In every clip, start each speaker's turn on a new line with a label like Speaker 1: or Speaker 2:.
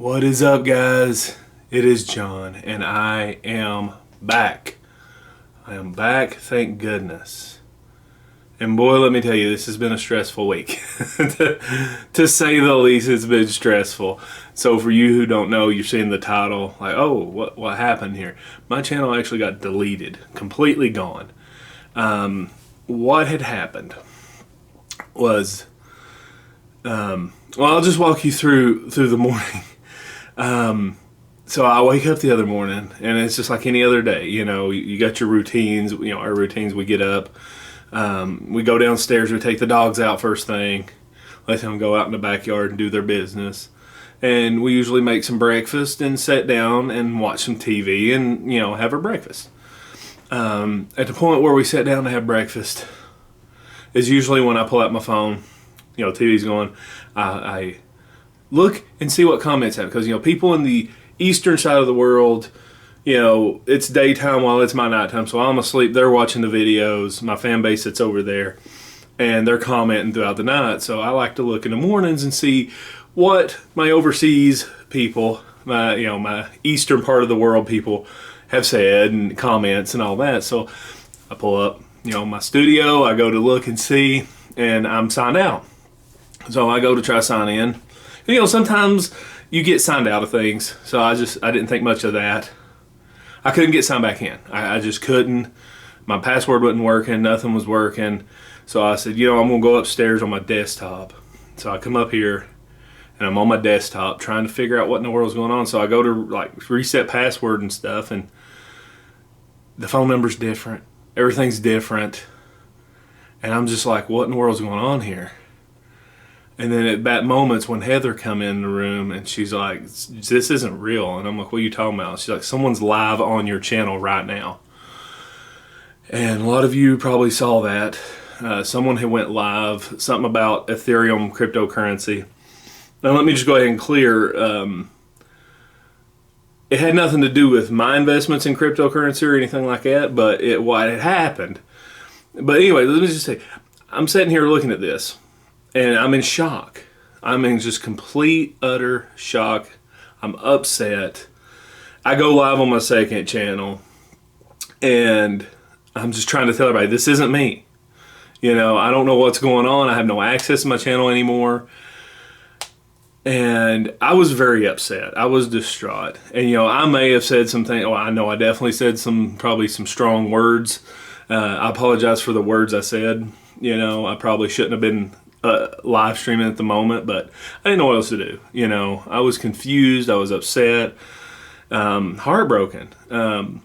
Speaker 1: What is up, guys? It is John, and I am back. I am back, thank goodness. And boy, let me tell you, this has been a stressful week. to say the least, it's been stressful. So for you who don't know, you're seeing the title, like, oh, what happened here? My channel actually got deleted, completely gone. What had happened was, well, I'll just walk you through the morning. So I wake up the other morning, and it's just like any other day. You know, you got your routines. You know, our routines. We get up, we go downstairs, we take the dogs out first thing, let them go out in the backyard and do their business, and we usually make some breakfast and sit down and watch some TV and have our breakfast. At the point where we sit down to have breakfast is usually when I pull out my phone. TV's going. I look and see what comments have, because people in the eastern side of the world, it's daytime while it's my nighttime, so I'm asleep. They're watching the videos. My fan base that's over there, and they're commenting throughout the night. So I like to look in the mornings and see what my overseas people, my eastern part of the world people have said and comments and all that. So I pull up, my studio. I go to look and see, and I'm signed out. So I go to try to sign in. Sometimes you get signed out of things, so I didn't think much of that. I couldn't get signed back in. I just couldn't. My password wasn't working. Nothing was working. So I said, I'm going to go upstairs on my desktop. So I come up here, and I'm on my desktop trying to figure out what in the world's going on. So I go to reset password and stuff, and the phone number's different. Everything's different. And I'm just like, what in the world's going on here? And then at that moment's when Heather come in the room, and she's like, this isn't real. And I'm like, what are you talking about? She's like, someone's live on your channel right now. And a lot of you probably saw that. Someone had went live, something about Ethereum cryptocurrency. Now let me just go ahead and clear. It had nothing to do with my investments in cryptocurrency or anything like that, but what had happened. But anyway, let me just say, I'm sitting here looking at this, and I'm in shock. I'm in just complete, utter shock. I'm upset. I go live on my second channel, and I'm just trying to tell everybody, this isn't me. I don't know what's going on. I have no access to my channel anymore. And I was very upset. I was distraught. And, I may have said something. Oh, I know I definitely said probably some strong words. I apologize for the words I said. I probably shouldn't have been live streaming at the moment, but I didn't know what else to do. I was confused. I was upset, heartbroken. And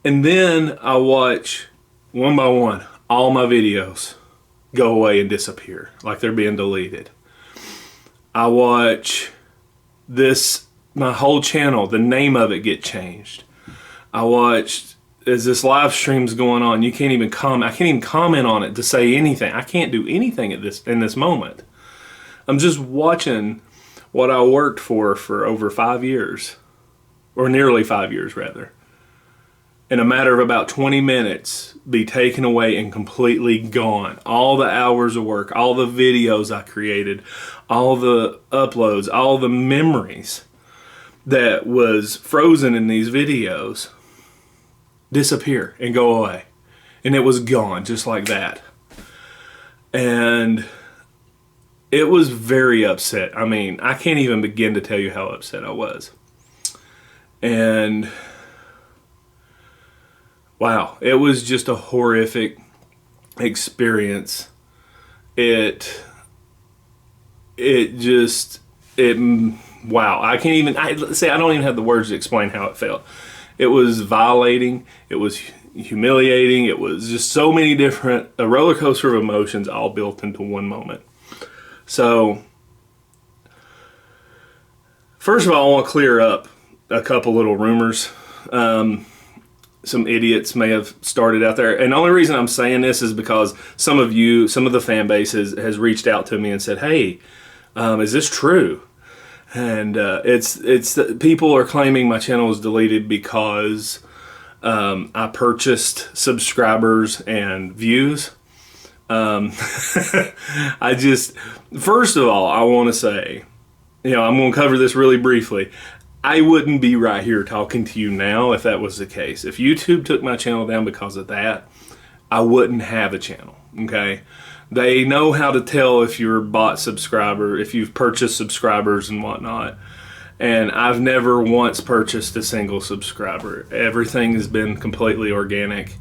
Speaker 1: then I watch one by one all my videos go away and disappear, like they're being deleted. I watch my whole channel, the name of it get changed. I watched as this live stream's going on. You can't even comment. I can't even comment on it to say anything. I can't do anything in this moment. I'm just watching what I worked for over 5 years, or nearly 5 years rather, in a matter of about 20 minutes be taken away and completely gone. All the hours of work, all the videos I created, all the uploads, all the memories that was frozen in these videos disappear and go away. And it was gone just like that. And it was very upset. I mean, I can't even begin to tell you how upset I was. And wow, it was just a horrific experience. Wow, I can't even, I don't even have the words to explain how it felt. It was violating, it was humiliating, it was just so many different, a roller coaster of emotions all built into one moment. So, first of all, I want to clear up a couple little rumors. Some idiots may have started out there. And the only reason I'm saying this is because some of the fan base has reached out to me and said, hey, is this true? And it's people are claiming my channel was deleted because I purchased subscribers and views. First of all, I want to say I'm going to cover this really briefly. I wouldn't be right here talking to you now if that was the case. If YouTube took my channel down because of that, I wouldn't have a channel, okay? They know how to tell if you're a bot subscriber, if you've purchased subscribers and whatnot. And I've never once purchased a single subscriber. Everything has been completely organic.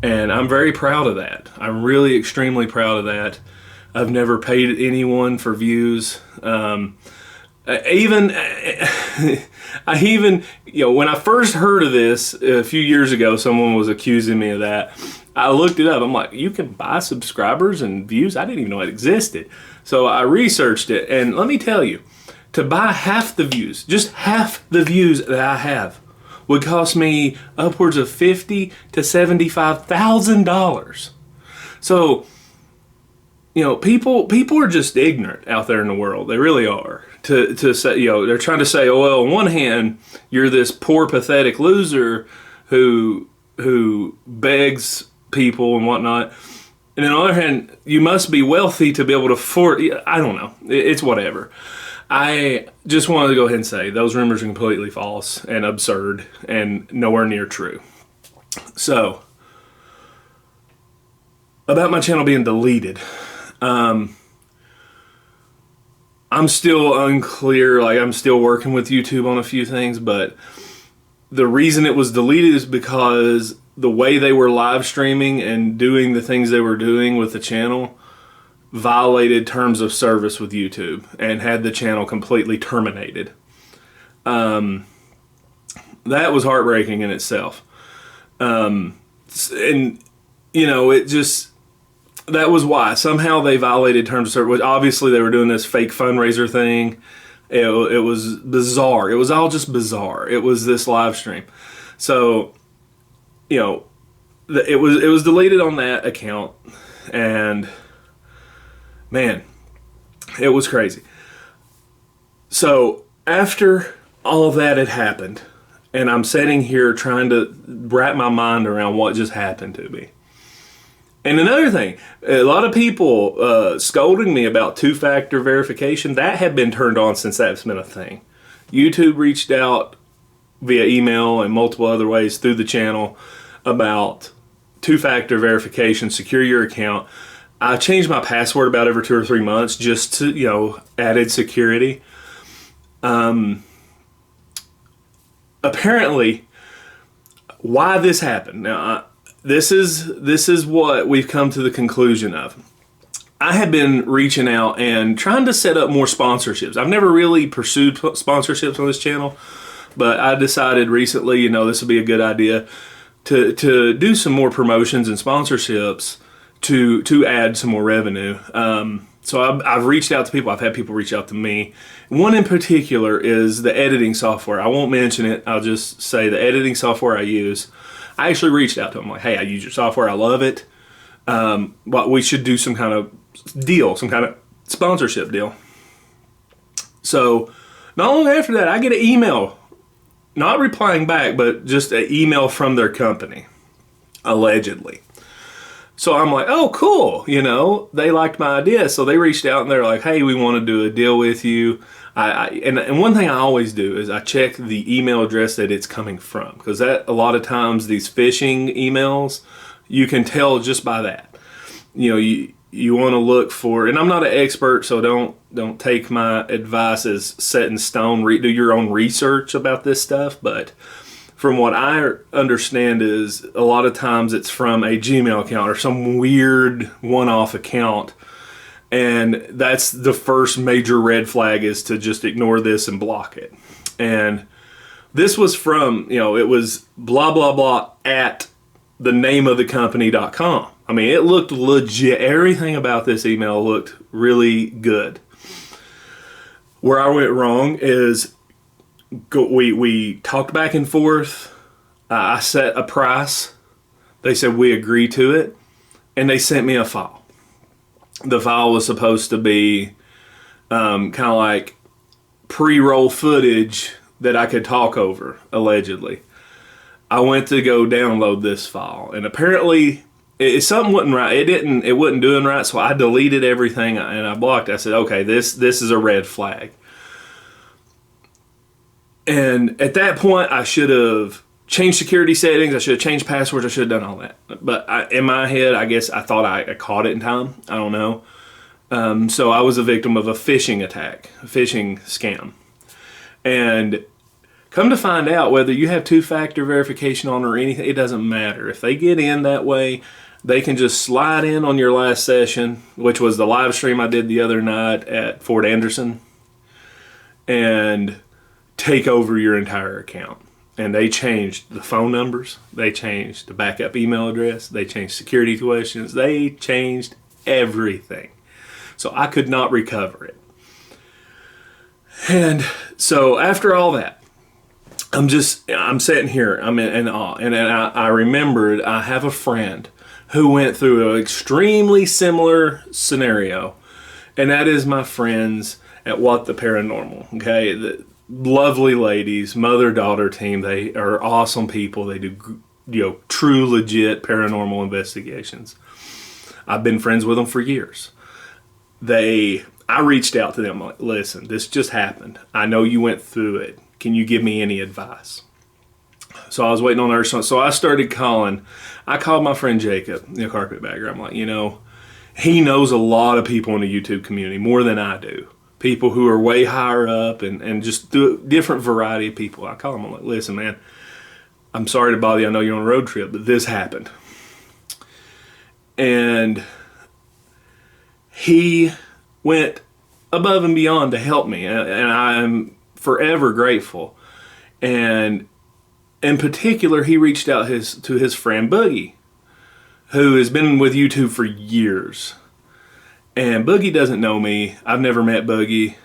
Speaker 1: And I'm very proud of that. I'm really extremely proud of that. I've never paid anyone for views. I even, when I first heard of this a few years ago, someone was accusing me of that. I looked it up. I'm like, you can buy subscribers and views? I didn't even know it existed. So I researched it, and let me tell you, to buy half the views, just half the views that I have, would cost me upwards of $50,000 to $75,000. So, people are just ignorant out there in the world. They really are. To say, they're trying to say, oh, well, on one hand, you're this poor, pathetic loser who begs people and whatnot. And on the other hand, you must be wealthy to be able to afford. I don't know. It's whatever. I just wanted to go ahead and say those rumors are completely false and absurd and nowhere near true. So, about my channel being deleted. I'm still unclear. Like, I'm still working with YouTube on a few things, but the reason it was deleted is because the way they were live streaming and doing the things they were doing with the channel violated terms of service with YouTube and had the channel completely terminated. That was heartbreaking in itself. And, it just, that was why. Somehow they violated terms of service. Obviously, they were doing this fake fundraiser thing. It was bizarre. It was all just bizarre. It was this live stream. So, it was deleted on that account. And, man, it was crazy. So, after all of that had happened, and I'm sitting here trying to wrap my mind around what just happened to me. And another thing, a lot of people scolding me about two-factor verification, that had been turned on since that's been a thing. YouTube reached out via email and multiple other ways through the channel about two-factor verification, secure your account. I changed my password about every 2 or 3 months just to, added security. Apparently, why this happened. Now, This is what we've come to the conclusion of. I have been reaching out and trying to set up more sponsorships. I've never really pursued sponsorships on this channel, but I decided recently, this would be a good idea to do some more promotions and sponsorships to add some more revenue. So I've reached out to people. I've had people reach out to me. One in particular is the editing software. I won't mention it. I'll just say the editing software I use. I actually reached out to them like, hey, I use your software. I love it. But we should do some kind of deal, some kind of sponsorship deal. So not long after that, I get an email, not replying back, but just an email from their company, allegedly. So I'm like, oh, cool. They liked my idea. So they reached out and they're like, hey, we want to do a deal with you. And one thing I always do is I check the email address that it's coming from, because that a lot of times these phishing emails, you can tell just by that. You want to look for, and I'm not an expert, so don't take my advice as set in stone. Do your own research about this stuff, but from what I understand is a lot of times it's from a Gmail account or some weird one-off account. And that's the first major red flag, is to just ignore this and block it. And this was from, it was blah, blah, blah at the name of the company.com. I mean, it looked legit. Everything about this email looked really good. Where I went wrong is we talked back and forth. I set a price. They said we agree to it. And they sent me a file. The file was supposed to be kind of like pre-roll footage that I could talk over, allegedly. I went to go download this file, and apparently something wasn't right. It wasn't doing right, so I deleted everything and I blocked it. I said, okay, this is a red flag. And at that point, I should have changed security settings. I should have changed passwords. I should have done all that. But in my head, I guess I thought I caught it in time. I don't know. So I was a victim of a phishing attack, a phishing scam. And come to find out, whether you have two-factor verification on or anything, it doesn't matter. If they get in that way, they can just slide in on your last session, which was the live stream I did the other night at Fort Anderson, and take over your entire account. And they changed the phone numbers, they changed the backup email address, they changed security questions, they changed everything. So I could not recover it. And so after all that, I'm sitting here, I'm in awe. And I remembered I have a friend who went through an extremely similar scenario. And that is my friends at What the Paranormal, okay? The lovely ladies, mother-daughter team. They are awesome people. They do, true, legit paranormal investigations. I've been friends with them for years. I reached out to them like, listen, this just happened. I know you went through it. Can you give me any advice? So I was waiting on her. So I started calling. I called my friend Jacob, the carpetbagger. I'm like, he knows a lot of people in the YouTube community, more than I do. People who are way higher up and just do a different variety of people. I call him. I'm like, listen, man, I'm sorry to bother you. I know you're on a road trip, but this happened. And he went above and beyond to help me. And I'm forever grateful. And in particular, he reached out to his friend Boogie, who has been with YouTube for years. And Boogie doesn't know me. I've never met Boogie.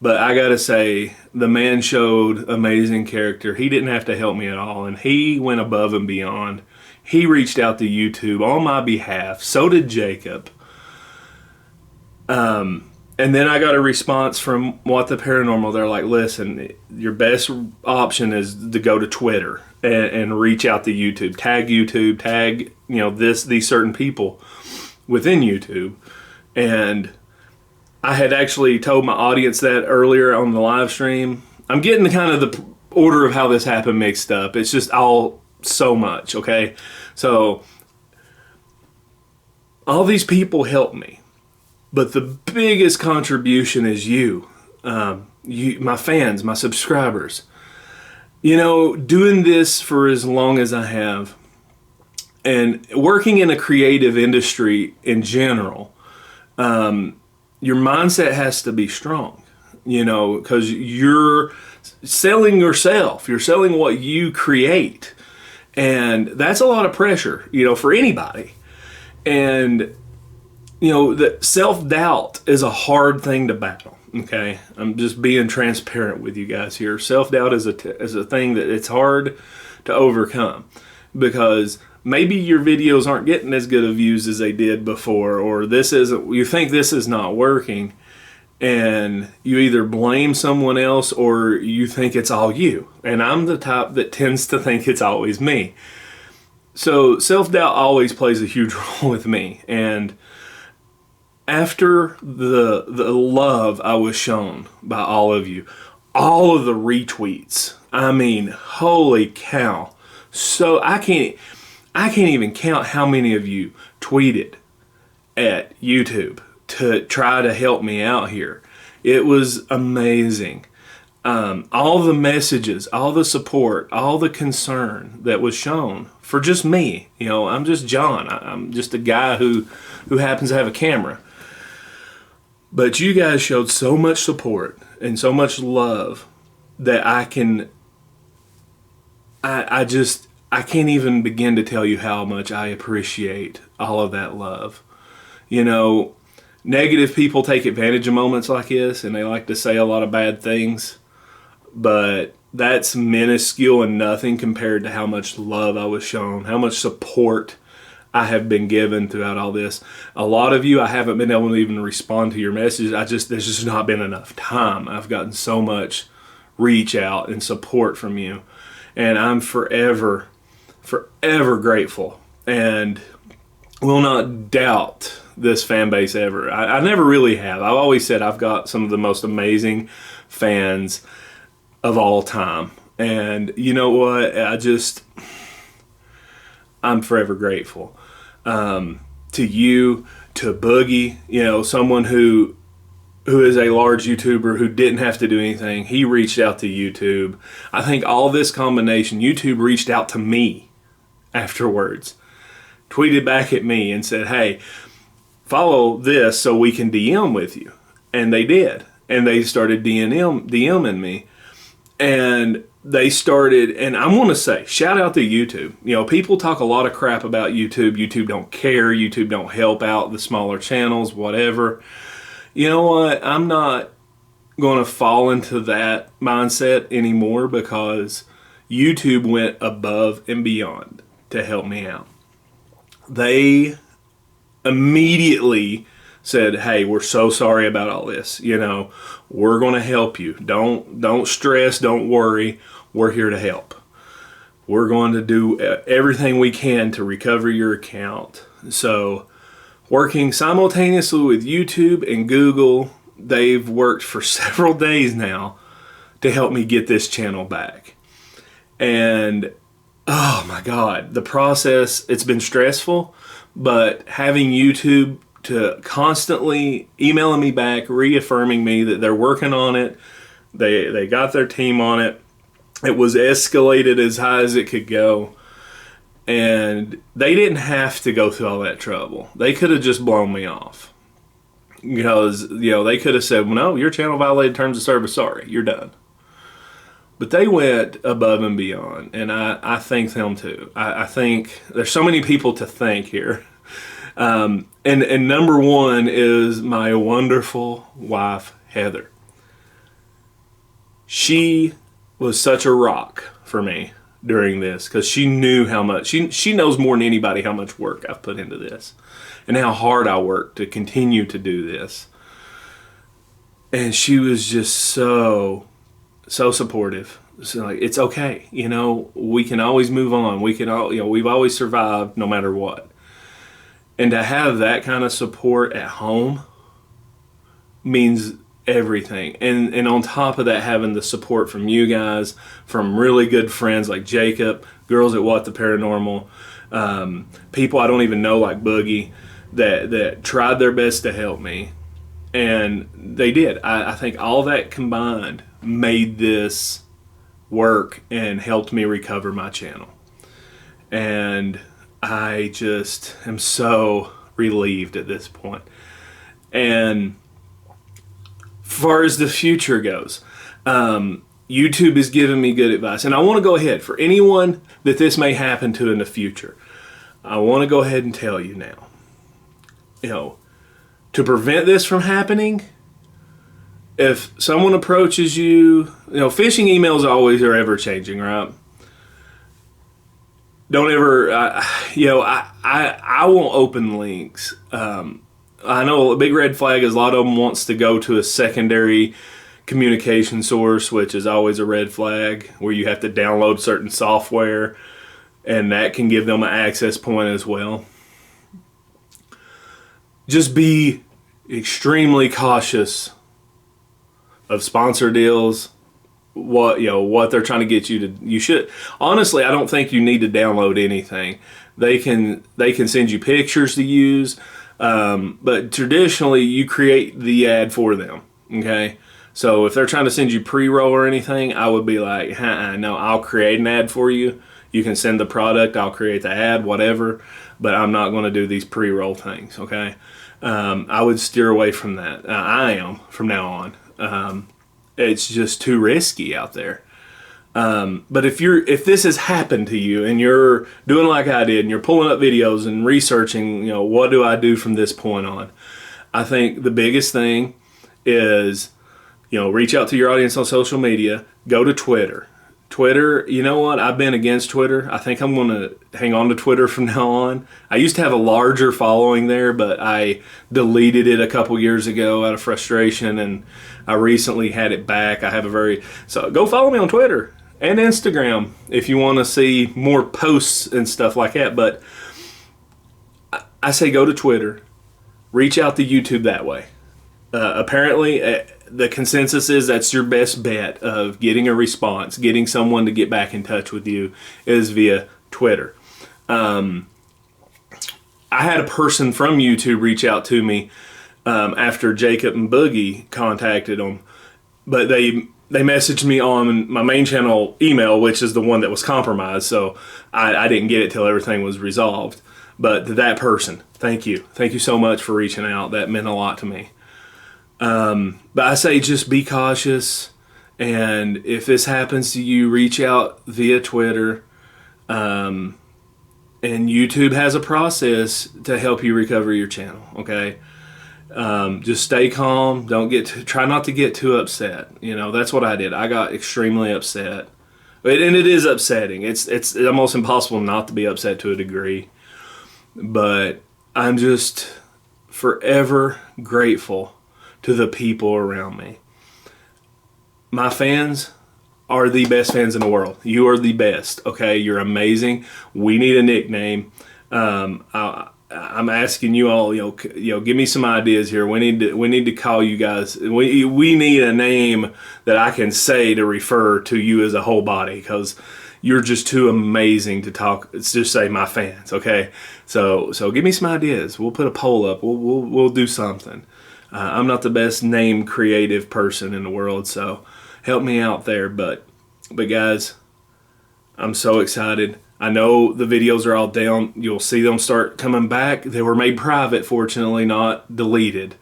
Speaker 1: But I gotta say, the man showed amazing character. He didn't have to help me at all. And he went above and beyond. He reached out to YouTube on my behalf. So did Jacob. And then I got a response from What the Paranormal. They're like, listen, your best option is to go to Twitter and reach out to YouTube. Tag, these certain people within YouTube. And I had actually told my audience that earlier on the live stream. I'm getting the order of how this happened mixed up. It's just all so much, okay? So all these people helped me. But the biggest contribution is you, my fans, my subscribers. Doing this for as long as I have and working in a creative industry in general, your mindset has to be strong, because you're selling yourself. You're selling what you create. And that's a lot of pressure, for anybody. And the self-doubt is a hard thing to battle, okay? I'm just being transparent with you guys here. Self-doubt is a thing that it's hard to overcome because maybe your videos aren't getting as good of views as they did before, or you think this is not working, and you either blame someone else or you think it's all you. And I'm the type that tends to think it's always me. So self-doubt always plays a huge role with me. And after the love I was shown by all of you, all of the retweets, I mean, holy cow. So I can't even count how many of you tweeted at YouTube to try to help me out here. It was amazing. All the messages, all the support, all the concern that was shown for just me. I'm just John. I'm just a guy who happens to have a camera. But you guys showed so much support and so much love that I can't even begin to tell you how much I appreciate all of that love. Negative people take advantage of moments like this, and they like to say a lot of bad things, but that's minuscule and nothing compared to how much love I was shown, how much support I have been given throughout all this. A lot of you, I haven't been able to even respond to your messages. There's just not been enough time. I've gotten so much reach out and support from you, and I'm forever grateful and will not doubt this fan base ever. I never really have. I've always said I've got some of the most amazing fans of all time. And you know what? I'm forever grateful to you, to Boogie, someone who is a large YouTuber who didn't have to do anything. He reached out to YouTube. I think all this combination, YouTube reached out to me afterwards, tweeted back at me and said, hey, follow this so we can DM with you. And they did. And they started DMing me. And they started, and I want to say, shout out to YouTube. People talk a lot of crap about YouTube. YouTube don't care. YouTube don't help out the smaller channels, whatever. You know what? I'm not going to fall into that mindset anymore because YouTube went above and beyond to help me out. They immediately said, hey, we're so sorry about all this. We're going to help you. Don't stress. Don't worry. We're here to help. We're going to do everything we can to recover your account. So working simultaneously with YouTube and Google, they've worked for several days now to help me get this channel back. And oh my God, the process, it's been stressful, but having YouTube to constantly emailing me back, reaffirming me that they're working on it, they got their team on it. It was escalated as high as it could go. And they didn't have to go through all that trouble. They could have just blown me off. Because, they could have said, well, no, your channel violated terms of service. Sorry, you're done. But they went above and beyond. And I thank them too. I think there's so many people to thank here. And number one is my wonderful wife, Heather. She was such a rock for me during this because she knew how much, she knows more than anybody how much work I've put into this and how hard I work to continue to do this. And she was just so supportive. So like, it's okay. We can always move on. We can all, we've always survived no matter what. And to have that kind of support at home means everything. And on top of that, having the support from you guys, from really good friends like Jacob, girls at What the Paranormal, people I don't even know like Boogie, that tried their best to help me. And they did. I think all that combined made this work and helped me recover my channel. And I just am so relieved at this point. And as far as the future goes, YouTube is giving me good advice. And I want to go ahead, for anyone that this may happen to in the future, I want to go ahead and tell you now, to prevent this from happening, if someone approaches you, phishing emails always are ever changing, right? Don't ever, I won't open links. I know a big red flag is a lot of them wants to go to a secondary communication source, which is always a red flag, where you have to download certain software, and that can give them an access point as well. Just be extremely cautious of sponsor deals, what they're trying to get you to. You should, honestly, I don't think you need to download anything. They can send you pictures to use. But traditionally, you create the ad for them, okay? So if they're trying to send you pre-roll or anything, I would be like, no, I'll create an ad for you. You can send the product, I'll create the ad, whatever, but I'm not going to do these pre-roll things, okay? I would steer away from that. I am, from now on. It's just too risky out there. But if this has happened to you and you're doing like I did and you're pulling up videos and researching, what do I do from this point on? I think the biggest thing is, reach out to your audience on social media, go to Twitter. Twitter, you know what? I've been against Twitter. I think I'm going to hang on to Twitter from now on. I used to have a larger following there, but I deleted it a couple years ago out of frustration, and I recently had it back. So go follow me on Twitter and Instagram if you want to see more posts and stuff like that. But I say go to Twitter, reach out to YouTube that way. Apparently, the consensus is that's your best bet of getting a response, getting someone to get back in touch with you, is via Twitter. I had a person from YouTube reach out to me after Jacob and Boogie contacted them, but they messaged me on my main channel email, which is the one that was compromised, so I didn't get it till everything was resolved. But to that person, thank you so much for reaching out. That meant a lot to me. But I say just be cautious, and if this happens to you, reach out via Twitter. And YouTube has a process to help you recover your channel, okay? Just stay calm. Try not to get too upset. You know, that's what I did. I got extremely upset. And it is upsetting. It's almost impossible not to be upset to a degree. But I'm just forever grateful to the people around me. My fans are the best fans in the world. You are the best, okay? You're amazing. We need a nickname. I'm asking you all, give me some ideas here. We need to call you guys. We need a name that I can say to refer to you as a whole body, because you're just too amazing to talk. It's just say my fans, okay? So give me some ideas. We'll put a poll up. We'll do something. I'm not the best name creative person in the world, so help me out there. But guys, I'm so excited. I know the videos are all down. You'll see them start coming back. They were made private, fortunately, not deleted.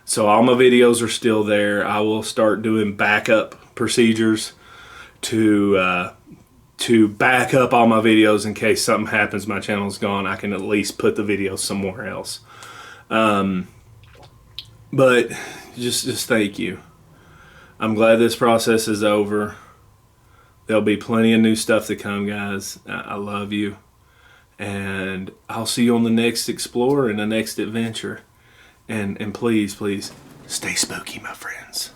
Speaker 1: So all my videos are still there. I will start doing backup procedures to back up all my videos in case something happens, my channel's gone. I can at least put the videos somewhere else. But just thank you. I'm glad this process is over. There'll be plenty of new stuff to come, guys. I love you. And I'll see you on the next Explorer and the next adventure. And please, stay spooky, my friends.